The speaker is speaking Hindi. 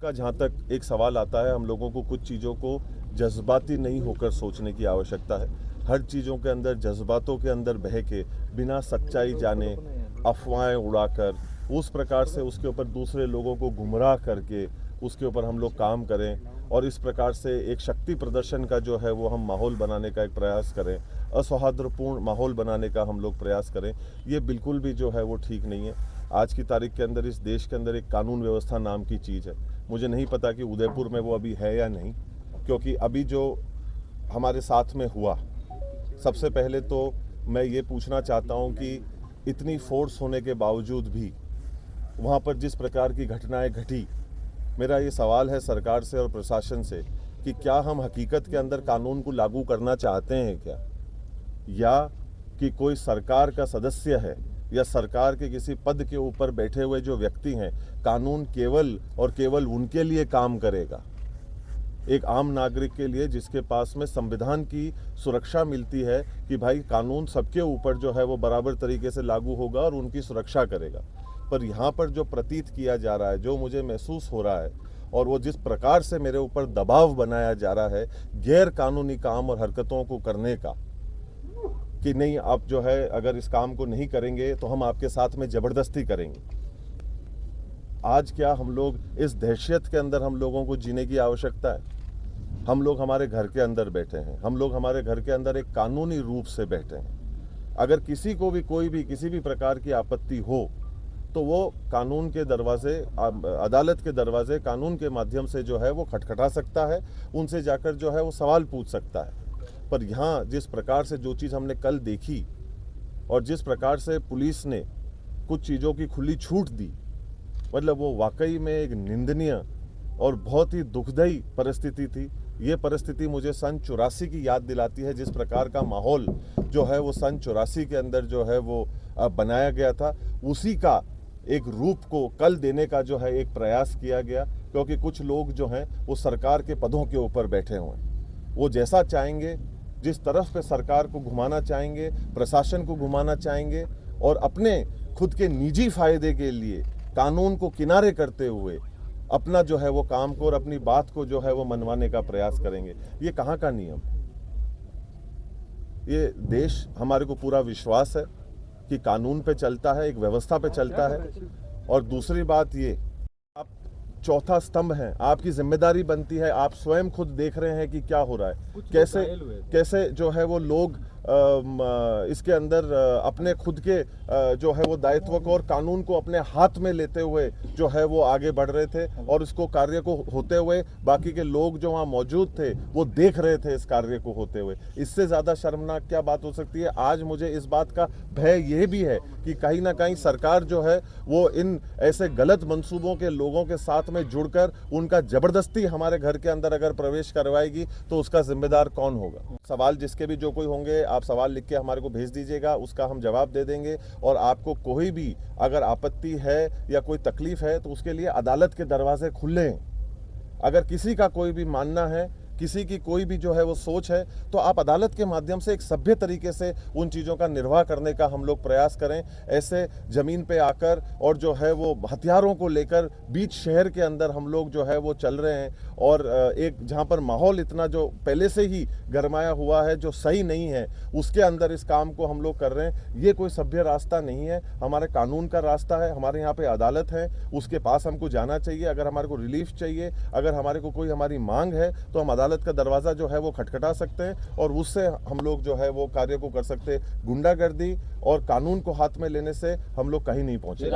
का जहाँ तक एक सवाल आता है, हम लोगों को कुछ चीज़ों को जज्बाती नहीं होकर सोचने की आवश्यकता है। हर चीज़ों के अंदर जज्बातों के अंदर बह के बिना सच्चाई जाने अफवाहें उड़ाकर उस प्रकार से उसके ऊपर दूसरे लोगों को गुमराह करके उसके ऊपर हम लोग काम करें और इस प्रकार से एक शक्ति प्रदर्शन का जो है वो हम माहौल बनाने का एक प्रयास करें, असौहार्दपूर्ण माहौल बनाने का हम लोग प्रयास करें, ये बिल्कुल भी जो है वो ठीक नहीं है। आज की तारीख के अंदर इस देश के अंदर एक कानून व्यवस्था नाम की चीज़ है। मुझे नहीं पता कि उदयपुर में वो अभी है या नहीं, क्योंकि अभी जो हमारे साथ में हुआ, सबसे पहले तो मैं ये पूछना चाहता हूँ कि इतनी फोर्स होने के बावजूद भी वहाँ पर जिस प्रकार की घटनाएं घटी, मेरा ये सवाल है सरकार से और प्रशासन से कि क्या हम हकीकत के अंदर कानून को लागू करना चाहते हैं क्या, या कि कोई सरकार का सदस्य है या सरकार के किसी पद के ऊपर बैठे हुए जो व्यक्ति हैं, कानून केवल और केवल उनके लिए काम करेगा, एक आम नागरिक के लिए जिसके पास में संविधान की सुरक्षा मिलती है कि भाई कानून सबके ऊपर जो है वो बराबर तरीके से लागू होगा और उनकी सुरक्षा करेगा। पर यहाँ पर जो प्रतीत किया जा रहा है, जो मुझे महसूस हो रहा है और वो जिस प्रकार से मेरे ऊपर दबाव बनाया जा रहा है गैर कानूनी काम और हरकतों को करने का, कि नहीं आप जो है अगर इस काम को नहीं करेंगे तो हम आपके साथ में जबरदस्ती करेंगे। आज क्या हम लोग इस दहशत के अंदर हम लोगों को जीने की आवश्यकता है? हम लोग हमारे घर के अंदर बैठे हैं, हम लोग हमारे घर के अंदर एक कानूनी रूप से बैठे हैं। अगर किसी को भी कोई भी किसी भी प्रकार की आपत्ति हो तो वो कानून के दरवाजे, अदालत के दरवाजे कानून के माध्यम से जो है वो खटखटा सकता है, उनसे जाकर जो है वो सवाल पूछ सकता है। पर यहाँ जिस प्रकार से जो चीज़ हमने कल देखी और जिस प्रकार से पुलिस ने कुछ चीज़ों की खुली छूट दी, मतलब वो वाकई में एक निंदनीय और बहुत ही दुखदायी परिस्थिति थी। ये परिस्थिति मुझे सन 84 की याद दिलाती है, जिस प्रकार का माहौल जो है वो सन 84 के अंदर जो है वो बनाया गया था, उसी का एक रूप को कल देने का जो है एक प्रयास किया गया। क्योंकि कुछ लोग जो हैं वो सरकार के पदों के ऊपर बैठे हुए हैं, वो जैसा चाहेंगे, जिस तरफ पे सरकार को घुमाना चाहेंगे, प्रशासन को घुमाना चाहेंगे और अपने खुद के निजी फायदे के लिए कानून को किनारे करते हुए अपना जो है वो काम को और अपनी बात को जो है वो मनवाने का प्रयास करेंगे। ये कहाँ का नियम है? ये देश, हमारे को पूरा विश्वास है कि कानून पे चलता है, एक व्यवस्था पे चलता है। और दूसरी बात ये, आप चौथा स्तंभ हैं, आपकी जिम्मेदारी बनती है, आप स्वयं खुद देख रहे हैं कि क्या हो रहा है, कैसे जो है वो लोग इसके अंदर अपने खुद के जो है वो दायित्व को और कानून को अपने हाथ में लेते हुए जो है वो आगे बढ़ रहे थे और इसको कार्य को होते हुए बाकी के लोग जो वहाँ मौजूद थे वो देख रहे थे इस कार्य को होते हुए। इससे ज़्यादा शर्मनाक क्या बात हो सकती है? आज मुझे इस बात का भय यह भी है कि कहीं ना कहीं सरकार जो है वो इन ऐसे गलत मंसूबों के लोगों के साथ में जुड़कर उनका जबरदस्ती हमारे घर के अंदर अगर प्रवेश करवाएगी तो उसका जिम्मेदार कौन होगा? सवाल जिसके भी जो कोई होंगे, आप सवाल लिख के हमारे को भेज दीजिएगा, उसका हम जवाब दे देंगे। और आपको कोई भी अगर आपत्ति है या कोई तकलीफ है तो उसके लिए अदालत के दरवाजे खुले हैं। अगर किसी का कोई भी मानना है, किसी की कोई भी जो है वो सोच है, तो आप अदालत के माध्यम से एक सभ्य तरीके से उन चीज़ों का निर्वाह करने का हम लोग प्रयास करें। ऐसे ज़मीन पे आकर और जो है वो हथियारों को लेकर बीच शहर के अंदर हम लोग जो है वो चल रहे हैं और एक जहाँ पर माहौल इतना जो पहले से ही गरमाया हुआ है, जो सही नहीं है, उसके अंदर इस काम को हम लोग कर रहे हैं। ये कोई सभ्य रास्ता नहीं है, हमारे कानून का रास्ता है। हमारे यहाँ पे अदालत है, उसके पास हमको जाना चाहिए। अगर हमारे को रिलीफ चाहिए, अगर हमारे को कोई हमारी मांग है, तो हम अदालत का दरवाज़ा जो है वो खटखटा सकते हैं और उससे हम लोग जो है वो कार्य को कर सकते हैं। गुंडागर्दी और कानून को हाथ में लेने से हम लोग कहीं नहीं पहुंचे।